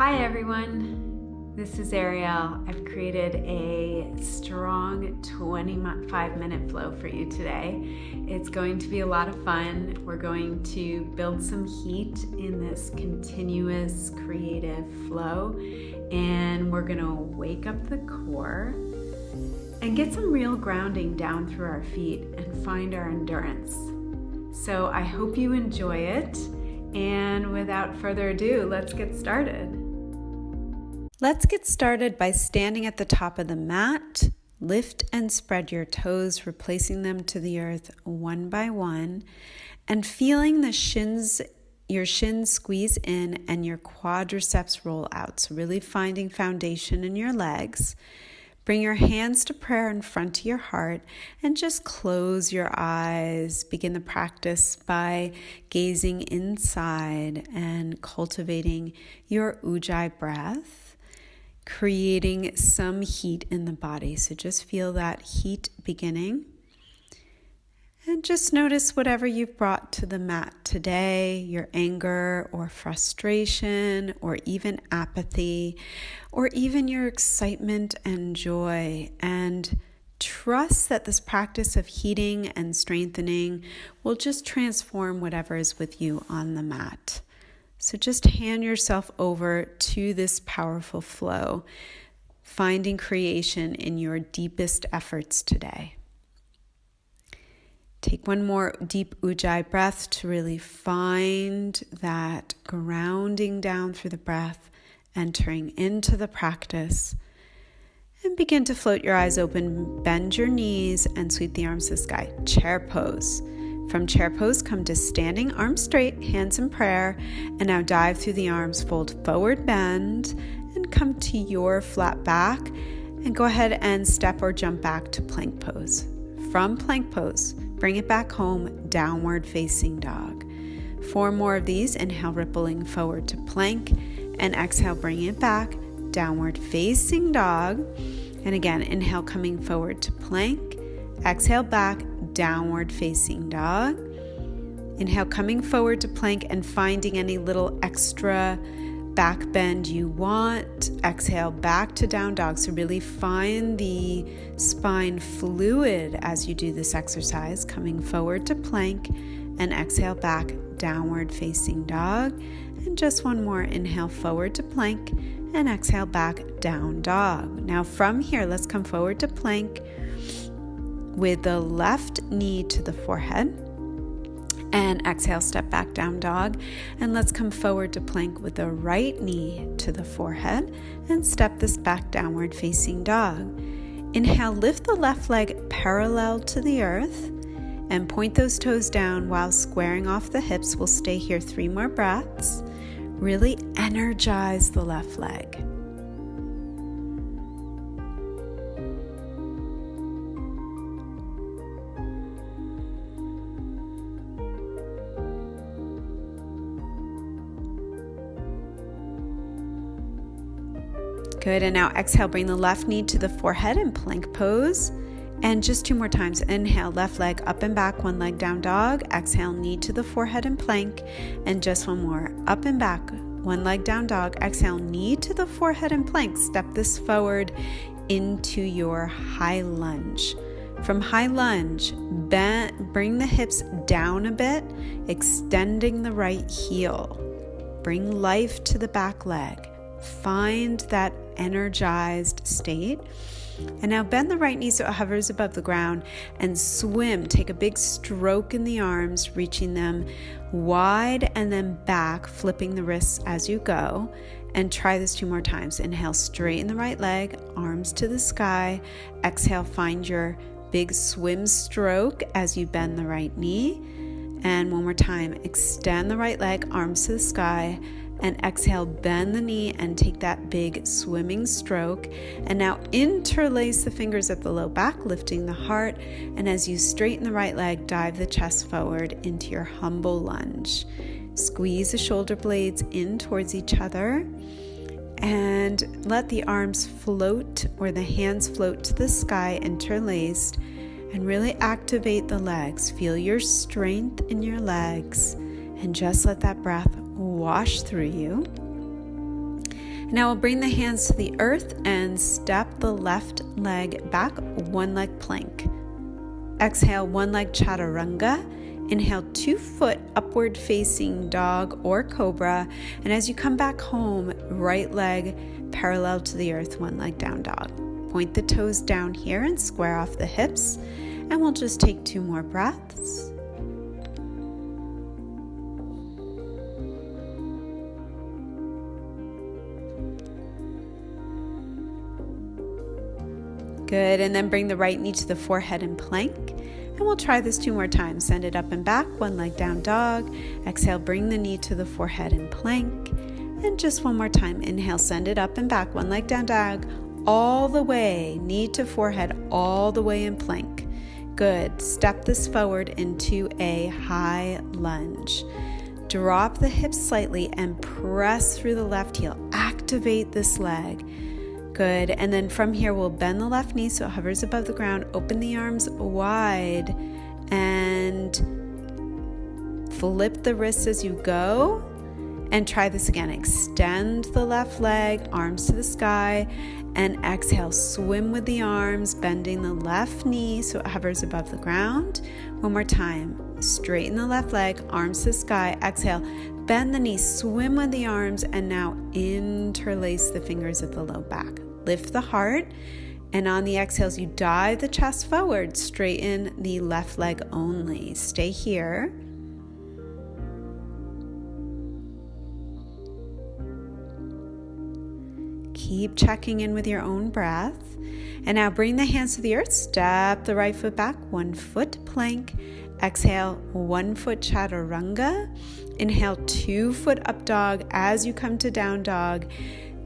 Hi everyone, this is Ariel. I've created a strong 25-minute flow for you today. It's going to be a lot of fun. We're going to build some heat in this continuous creative flow, and we're going to wake up the core and get some real grounding down through our feet and find our endurance. So I hope you enjoy it, and without further ado, let's get started. Let's get started by standing at the top of the mat. Lift and spread your toes, replacing them to the earth one by one, and feeling your shins squeeze in and your quadriceps roll out. So really finding foundation in your legs. Bring your hands to prayer in front of your heart and just close your eyes. Begin the practice by gazing inside and cultivating your ujjayi breath, creating some heat in the body. So just feel that heat beginning. And just notice whatever you've brought to the mat today, your anger or frustration or even apathy or even your excitement and joy. And trust that this practice of heating and strengthening will just transform whatever is with you on the mat. So just hand yourself over to this powerful flow, finding creation in your deepest efforts today. Take one more deep ujjayi breath to really find that grounding down through the breath, entering into the practice. And begin to float your eyes open, bend your knees, and sweep the arms to the sky. Chair pose. From chair pose, come to standing, arms straight, hands in prayer, and now dive through the arms, fold forward, bend, and come to your flat back, and go ahead and step or jump back to plank pose. From plank pose, bring it back home, downward facing dog. 4 more of these. Inhale, rippling forward to plank, and exhale, bringing it back, downward facing dog. And again, inhale, coming forward to plank, exhale back, downward facing dog. Inhale, coming forward to plank and finding any little extra back bend you want. Exhale back to down dog. So really find the spine fluid as you do this exercise. Coming forward to plank and exhale back, downward facing dog. And just one more. Inhale forward to plank and exhale back, down dog. Now from here, let's come forward to plank with the left knee to the forehead, and exhale, step back, down dog. And let's come forward to plank with the right knee to the forehead and step this back, downward facing dog. Inhale, lift the left leg parallel to the earth and point those toes down while squaring off the hips. We'll stay here 3 more breaths. Really energize the left leg. Good, and now exhale, bring the left knee to the forehead in plank pose. And just 2 more times. Inhale, left leg up and back, 1 leg down dog. Exhale, knee to the forehead in plank. And just 1 more, up and back, 1 leg down dog. Exhale, knee to the forehead in plank. Step this forward into your high lunge. From high lunge, bring the hips down a bit, extending the right heel. Bring life to the back leg. Find that energized state. And now bend the right knee so it hovers above the ground and swim. Take a big stroke in the arms, reaching them wide and then back, flipping the wrists as you go. And try this 2 more times. Inhale, straighten the right leg, arms to the sky. Exhale, find your big swim stroke as you bend the right knee. And 1 more time, extend the right leg, arms to the sky. And exhale, bend the knee and take that big swimming stroke. And now interlace the fingers at the low back, lifting the heart. And as you straighten the right leg, dive the chest forward into your humble lunge. Squeeze the shoulder blades in towards each other. And let the arms float or the hands float to the sky, interlaced. And really activate the legs. Feel your strength in your legs. And just let that breath wash through you. Now we'll bring the hands to the earth and step the left leg back, one leg plank. Exhale, one leg chaturanga. Inhale, 2-foot upward facing dog or cobra. And as you come back home, right leg parallel to the earth, one leg down dog. Point the toes down here and square off the hips. And we'll just take 2 more breaths. Good, and then bring the right knee to the forehead and plank. And we'll try this 2 more times. Send it up and back, one leg down dog. Exhale, bring the knee to the forehead and plank. And just 1 more time. Inhale, send it up and back, one leg down dog, all the way, knee to forehead, all the way in plank. Good. Step this forward into a high lunge. Drop the hips slightly and press through the left heel. Activate this leg. Good. And then from here, we'll bend the left knee so it hovers above the ground. Open the arms wide and flip the wrists as you go. And try this again. Extend the left leg, arms to the sky, and exhale. Swim with the arms, bending the left knee so it hovers above the ground. 1 more time. Straighten the left leg, arms to the sky. Exhale. Bend the knee, swim with the arms, and now interlace the fingers at the low back. Lift the heart, and on the exhales, you dive the chest forward. Straighten the left leg only. Stay here. Keep checking in with your own breath. And now bring the hands to the earth. Step the right foot back, 1 foot plank. Exhale, 1 foot chaturanga. Inhale, 2 foot up dog. As you come to down dog,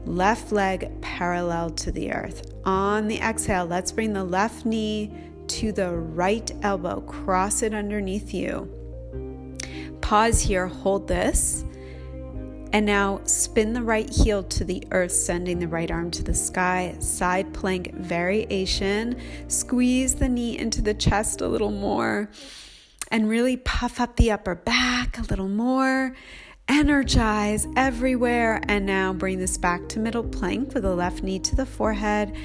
left leg parallel to the earth. On the exhale, let's bring the left knee to the right elbow. Cross it underneath you. Pause here, hold this. And now spin the right heel to the earth, sending the right arm to the sky. Side plank variation. Squeeze the knee into the chest a little more. And really puff up the upper back a little more. Energize everywhere. And now bring this back to middle plank with the left knee to the forehead.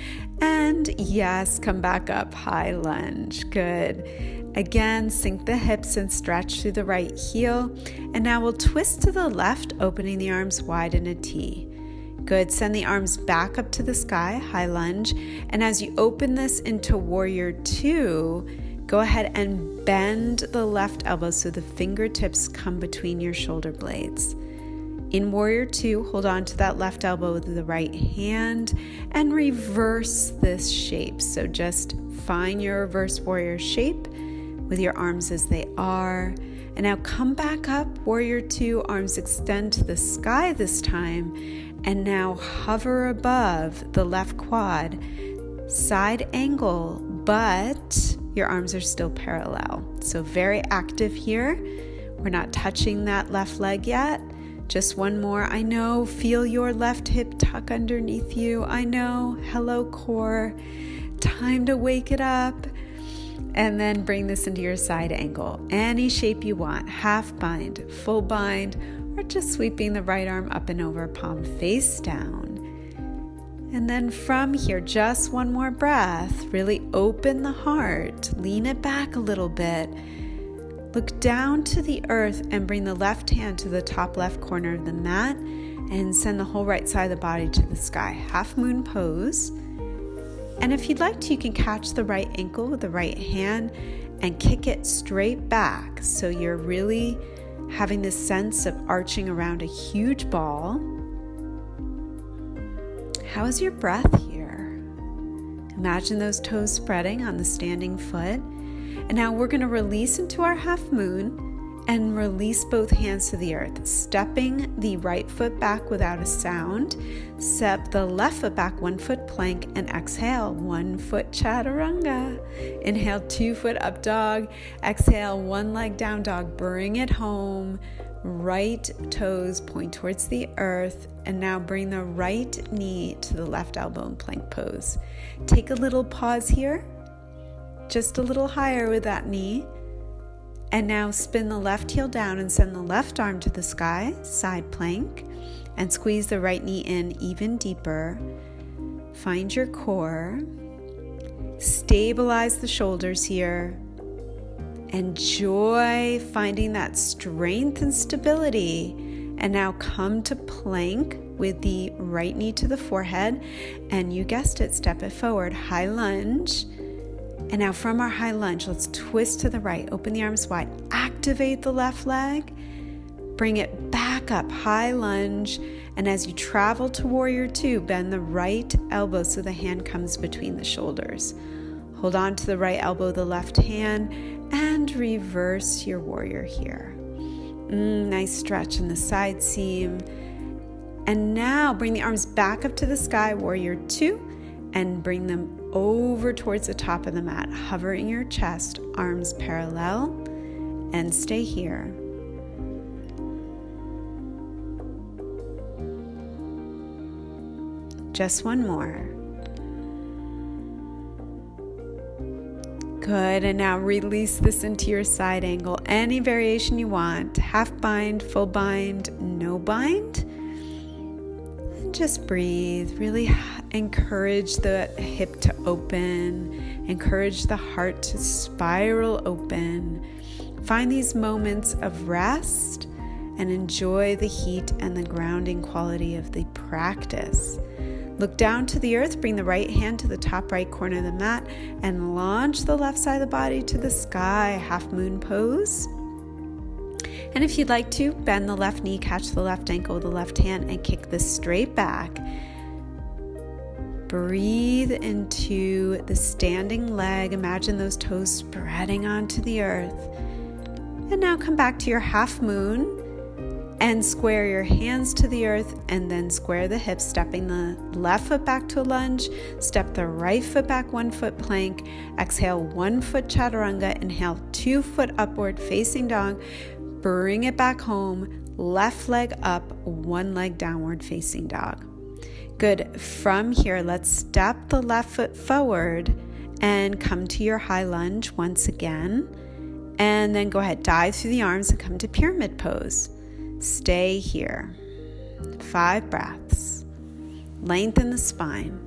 And yes, come back up, high lunge. Good. Again, sink the hips and stretch through the right heel. And now we'll twist to the left, opening the arms wide in a T. Good. Send the arms back up to the sky, high lunge. And as you open this into Warrior 2, go ahead and bend the left elbow so the fingertips come between your shoulder blades. In Warrior 2, hold on to that left elbow with the right hand and reverse this shape. So just find your reverse warrior shape with your arms as they are. And now come back up, Warrior 2, arms extend to the sky this time. And now hover above the left quad, side angle, but your arms are still parallel. So very active here. We're not touching that left leg yet. Just 1 more. I know, feel your left hip tuck underneath you. I know, hello core. Time to wake it up. And then bring this into your side angle. Any shape you want, half bind, full bind, or just sweeping the right arm up and over, palm face down. And then from here, just 1 more breath. Really open the heart, lean it back a little bit. Look down to the earth and bring the left hand to the top left corner of the mat and send the whole right side of the body to the sky. Half moon pose. And if you'd like to, you can catch the right ankle with the right hand and kick it straight back. So you're really having this sense of arching around a huge ball. How is your breath here? Imagine those toes spreading on the standing foot. And now we're going to release into our half moon and release both hands to the earth, stepping the right foot back without a sound. Step the left foot back, 1 foot plank, and exhale, 1 foot chaturanga. Inhale, 2 foot up dog. Exhale, 1 leg down dog. Bring it home. Right toes point towards the earth. And now bring the right knee to the left elbow in plank pose. Take a little pause here. Just a little higher with that knee. And now spin the left heel down and send the left arm to the sky, side plank, and squeeze the right knee in even deeper. Find your core. Stabilize the shoulders here. Enjoy finding that strength and stability. And now come to plank with the right knee to the forehead. And you guessed it, step it forward, high lunge. And now from our high lunge, let's twist to the right. Open the arms wide. Activate the left leg. Bring it back up, high lunge. And as you travel to warrior two, bend the right elbow so the hand comes between the shoulders. Hold on to the right elbow, the left hand, and reverse your warrior here. Nice stretch in the side seam. And now bring the arms back up to the sky, warrior two, and bring them over towards the top of the mat, hovering your chest, arms parallel, and stay here. Just one more. Good, and now release this into your side angle. Any variation you want, half bind, full bind, no bind. And just breathe, really encourage the hip to open, encourage the heart to spiral open. Find these moments of rest and enjoy the heat and the grounding quality of the practice. Look down to the earth, bring the right hand to the top right corner of the mat, and launch the left side of the body to the sky, half moon pose. And if you'd like to, bend the left knee, catch the left ankle with the left hand, and kick this straight back. Breathe into the standing leg. Imagine those toes spreading onto the earth. And now come back to your half moon and square your hands to the earth, and then square the hips, stepping the left foot back to a lunge, step the right foot back, 1 foot plank, exhale 1 foot chaturanga, inhale 2 foot upward facing dog, bring it back home, left leg up, 1 leg downward facing dog. Good. From here, let's step the left foot forward and come to your high lunge once again. And then go ahead, dive through the arms and come to pyramid pose. Stay here. 5 breaths. Lengthen the spine.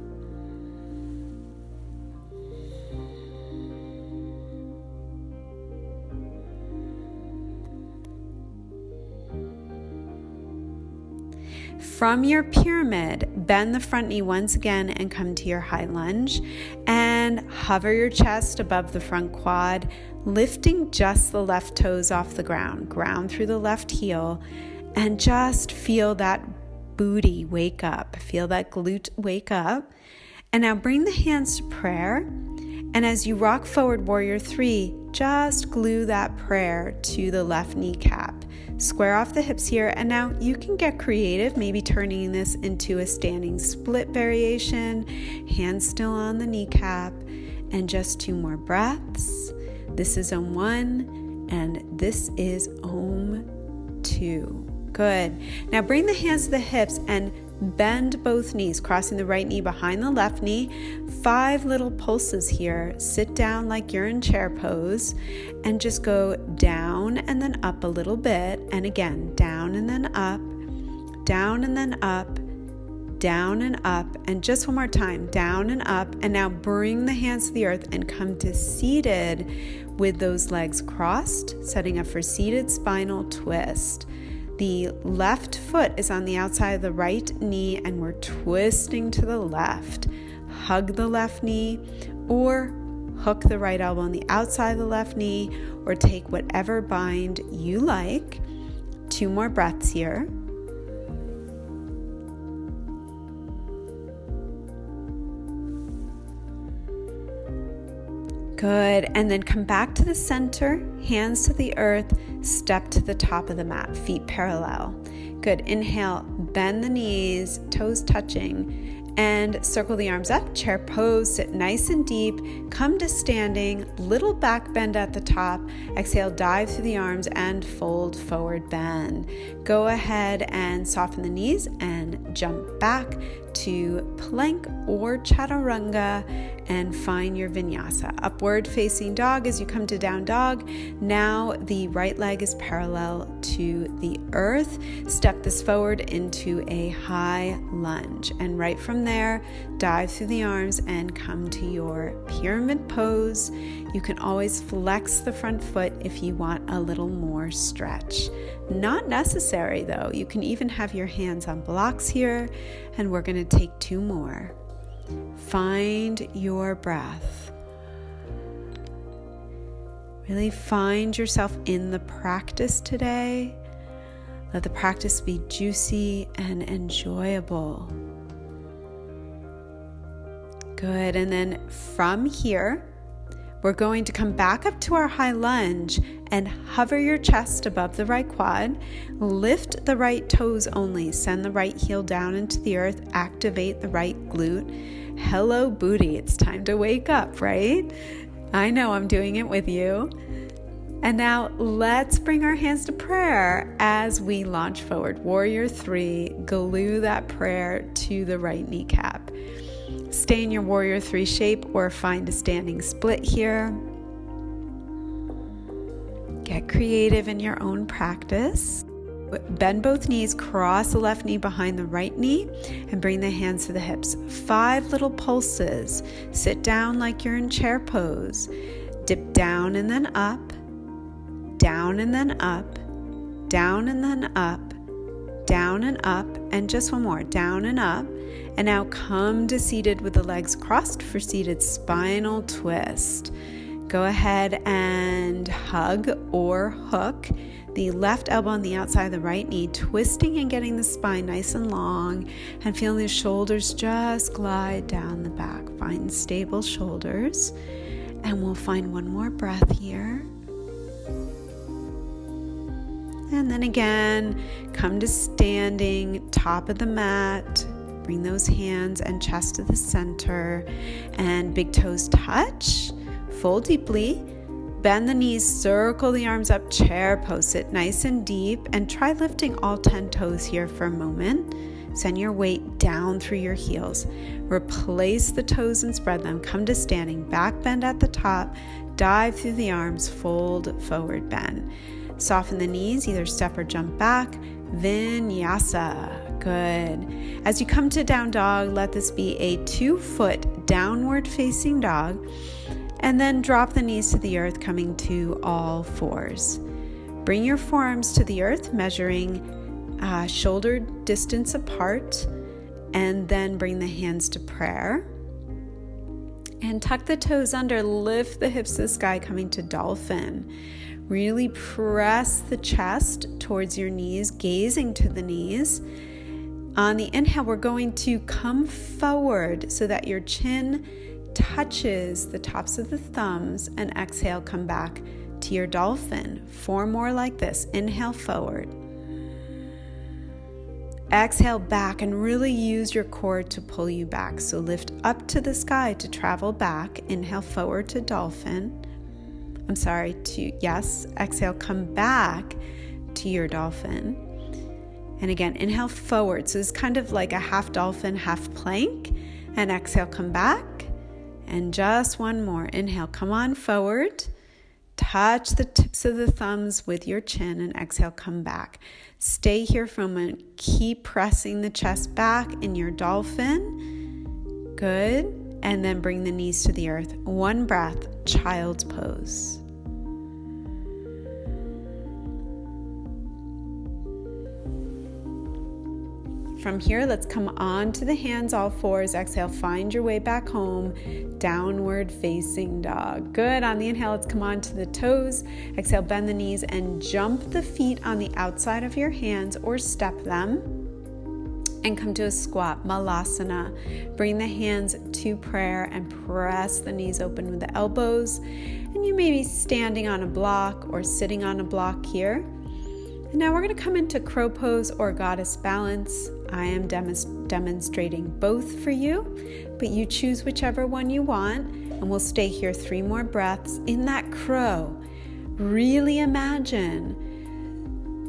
From your pyramid, bend the front knee once again and come to your high lunge, and hover your chest above the front quad, lifting just the left toes off the ground. Ground through the left heel, and just feel that booty wake up. Feel that glute wake up. And now bring the hands to prayer. And as you rock forward, warrior three, just glue that prayer to the left kneecap. Square off the hips here, and now you can get creative, maybe turning this into a standing split variation, hands still on the kneecap, and just 2 more breaths. This is Om 1, and this is Om 2. Good. Now bring the hands to the hips and bend both knees, crossing the right knee behind the left knee. 5 little pulses here. Sit down like you're in chair pose and just go down and then up a little bit. And again, down and then up, down and then up, down and up. And just one more time, down and up. And now bring the hands to the earth and come to seated with those legs crossed, setting up for seated spinal twist. The left foot is on the outside of the right knee, and we're twisting to the left. Hug the left knee, or hook the right elbow on the outside of the left knee, or take whatever bind you like. 2 more breaths here. Good, and then come back to the center, hands to the earth, step to the top of the mat, feet parallel. Good, inhale, bend the knees, toes touching, And circle the arms up, chair pose, sit nice and deep, come to standing, little back bend at the top. Exhale, dive through the arms and fold forward bend. Go ahead and soften the knees and jump back to plank or chaturanga and find your vinyasa. Upward facing dog as you come to down dog. Now the right leg is parallel to the earth. Step this forward into a high lunge. And right from there, dive through the arms and come to your pyramid pose. You can always flex the front foot if you want a little more stretch. Not necessary though. You can even have your hands on blocks here, and we're going to take 2 more. Find your breath. Really find yourself in the practice today. Let the practice be juicy and enjoyable. Good. And then from here, we're going to come back up to our high lunge and hover your chest above the right quad. Lift the right toes only. Send the right heel down into the earth. Activate the right glute. Hello, booty. It's time to wake up, right? I know I'm doing it with you. And now let's bring our hands to prayer as we launch forward. Warrior 3, glue that prayer to the right kneecap. Stay in your Warrior 3 shape or find a standing split here. Get creative in your own practice. Bend both knees, cross the left knee behind the right knee, and bring the hands to the hips. 5 little pulses. Sit down like you're in chair pose. Dip down and then up, down and then up, down and then up, down and up, and just one more, down and up. And now come to seated with the legs crossed for seated spinal twist. Go ahead and hug or hook the left elbow on the outside of the right knee, twisting and getting the spine nice and long, and feeling the shoulders just glide down the back. Find stable shoulders. And we'll find one more breath here. And then again, come to standing, top of the mat. Bring those hands and chest to the center, and big toes touch. Fold deeply. Bend the knees, circle the arms up, chair pose. Sit nice and deep, and try lifting all 10 toes here for a moment. Send your weight down through your heels. Replace the toes and spread them. Come to standing, back bend at the top. Dive through the arms, fold forward bend. Soften the knees, either step or jump back. Vinyasa. Good. As you come to down dog, let this be a 2-foot downward facing dog, and then drop the knees to the earth, coming to all fours. Bring your forearms to the earth, measuring shoulder distance apart, and then bring the hands to prayer. And tuck the toes under, lift the hips to the sky, coming to dolphin. Really press the chest towards your knees, gazing to the knees. On the inhale, we're going to come forward so that your chin touches the tops of the thumbs, and exhale, come back to your dolphin. 4 more like this. Inhale forward. Exhale back, and really use your core to pull you back. So lift up to the sky to travel back. Inhale forward to dolphin. Exhale, come back to your dolphin. And again, inhale forward. So it's kind of like a half dolphin, half plank. And exhale, come back. And just one more. Inhale, come on forward. Touch the tips of the thumbs with your chin, and exhale, come back. Stay here for a moment. Keep pressing the chest back in your dolphin. Good. And then bring the knees to the earth. 1 breath, child's pose. From here, let's come on to the hands, all fours. Exhale, find your way back home. Downward facing dog. Good. On the inhale, let's come on to the toes. Exhale, bend the knees and jump the feet on the outside of your hands or step them. And come to a squat, Malasana. Bring the hands to prayer and press the knees open with the elbows. And you may be standing on a block or sitting on a block here. And now we're going to come into crow pose or goddess balance. I am demonstrating both for you, but you choose whichever one you want, and we'll stay here 3 more breaths in that crow. Really imagine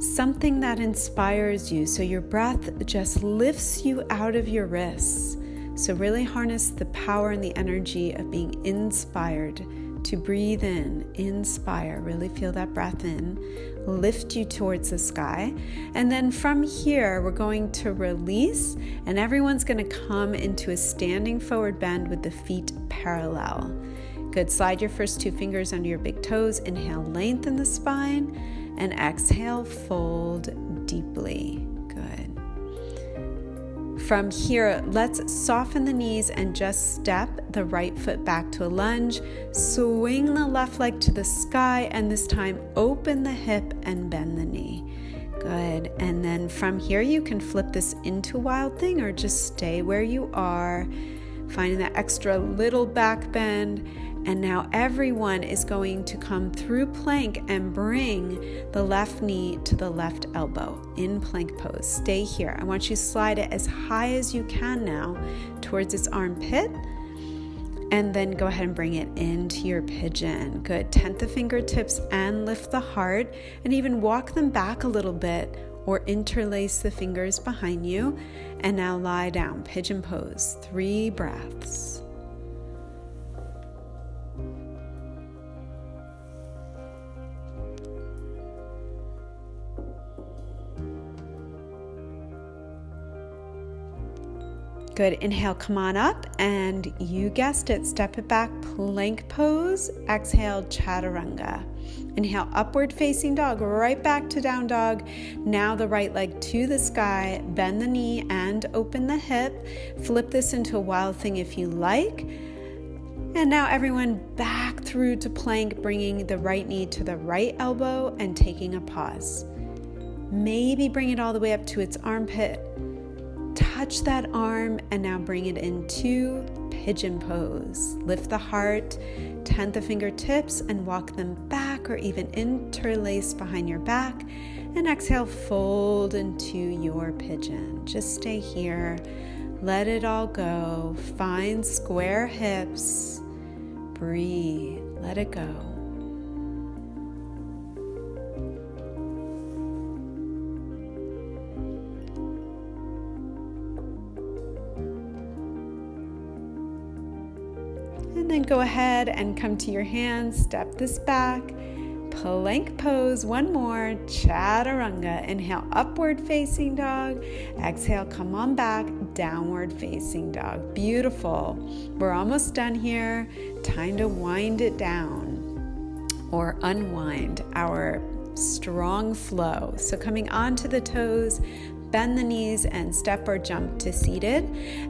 something that inspires you, so your breath just lifts you out of your wrists. So really harness the power and the energy of being inspired to breathe in, inspire, really feel that breath in, lift you towards the sky. And then from here, we're going to release, and everyone's going to come into a standing forward bend with the feet parallel. Good. Slide your first 2 fingers under your big toes. Inhale, lengthen the spine, and exhale, fold deeply. Good. From here, let's soften the knees and just step the right foot back to a lunge. Swing the left leg to the sky, and this time open the hip and bend the knee. Good. And then from here, you can flip this into Wild Thing or just stay where you are, finding that extra little back bend. And now everyone is going to come through plank and bring the left knee to the left elbow in plank pose. Stay here. I want you to slide it as high as you can now towards its armpit. And then go ahead and bring it into your pigeon. Good. Tent the fingertips and lift the heart, and even walk them back a little bit or interlace the fingers behind you. And now lie down, pigeon pose. 3 breaths. Good. Inhale, come on up, and you guessed it, step it back, plank pose. Exhale, chaturanga. Inhale, upward facing dog, right back to down dog. Now the right leg to the sky, bend the knee and open the hip. Flip this into a Wild Thing if you like. And now everyone back through to plank, bringing the right knee to the right elbow and taking a pause. Maybe bring it all the way up to its armpit. Touch that arm, and now bring it into pigeon pose. Lift the heart, tent the fingertips, and walk them back or even interlace behind your back. And exhale, fold into your pigeon. Just stay here. Let it all go. Find square hips. Breathe. Let it go. And then go ahead and come to your hands, step this back, plank pose, 1 more, chaturanga. Inhale, upward facing dog. Exhale, come on back, downward facing dog. Beautiful. We're almost done here. Time to wind it down or unwind our strong flow. So coming onto the toes, bend the knees and step or jump to seated.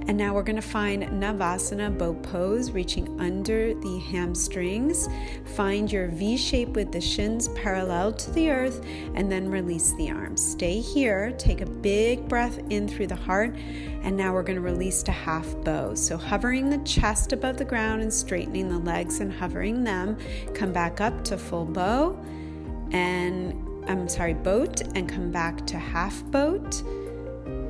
And now we're going to find Navasana boat pose, reaching under the hamstrings. Find your V shape with the shins parallel to the earth, and then release the arms. Stay here. Take a big breath in through the heart. And now we're going to release to half bow. So hovering the chest above the ground and straightening the legs and hovering them. Come back up to full bow boat, and come back to half boat,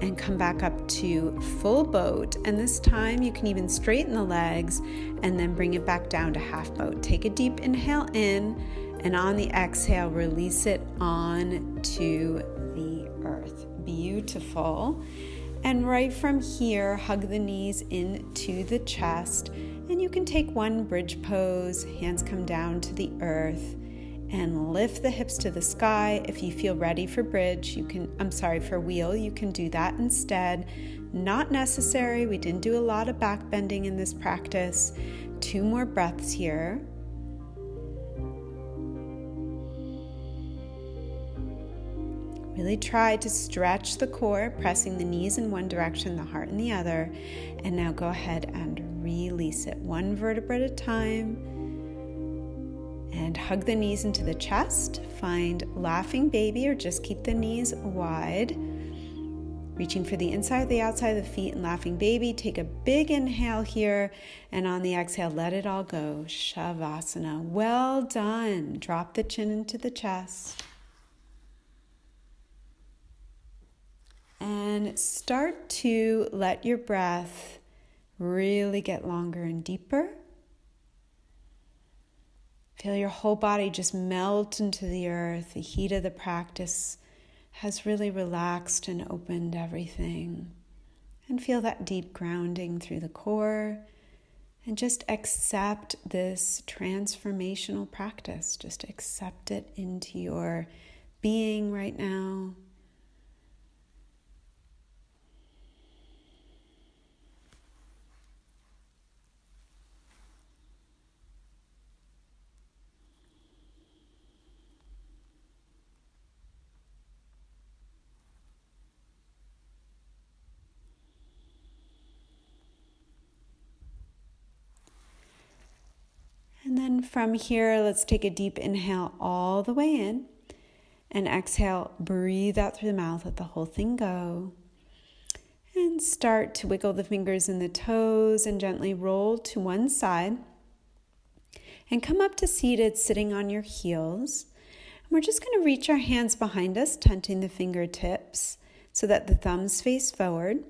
and come back up to full boat. And this time you can even straighten the legs and then bring it back down to half boat. Take a deep inhale in, and on the exhale, release it on to the earth. Beautiful. And right from here, hug the knees into the chest, and you can take 1 bridge pose. Hands come down to the earth. And lift the hips to the sky. If you feel ready for bridge, for wheel, you can do that instead. Not necessary. We didn't do a lot of back bending in this practice. 2 more breaths here. Really try to stretch the core, pressing the knees in one direction, the heart in the other. And now go ahead and release it 1 vertebra at a time. And hug the knees into the chest. Find laughing baby, or just keep the knees wide. Reaching for the inside or the outside of the feet and laughing baby. Take a big inhale here, and on the exhale, let it all go. Shavasana. Well done. Drop the chin into the chest. And start to let your breath really get longer and deeper. Feel your whole body just melt into the earth. The heat of the practice has really relaxed and opened everything. And feel that deep grounding through the core. And just accept this transformational practice. Just accept it into your being right now. And then from here, let's take a deep inhale all the way in. And exhale, breathe out through the mouth, let the whole thing go. And start to wiggle the fingers and the toes and gently roll to one side. And come up to seated, sitting on your heels. And we're just going to reach our hands behind us, touching the fingertips so that the thumbs face forward.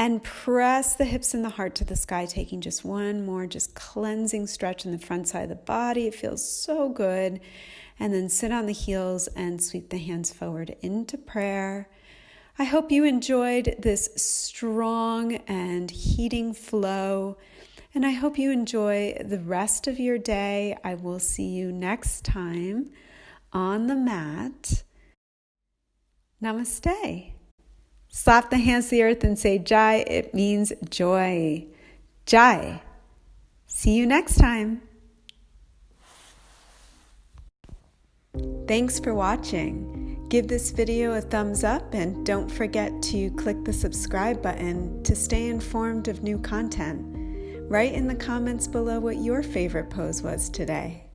And press the hips and the heart to the sky, taking just one more, just cleansing stretch in the front side of the body. It feels so good. And then sit on the heels and sweep the hands forward into prayer. I hope you enjoyed this strong and heating flow. And I hope you enjoy the rest of your day. I will see you next time on the mat. Namaste. Slap the hands to the earth and say Jai. It means joy. Jai. See you next time. Thanks for watching. Give this video a thumbs up and don't forget to click the subscribe button to stay informed of new content. Write in the comments below what your favorite pose was today.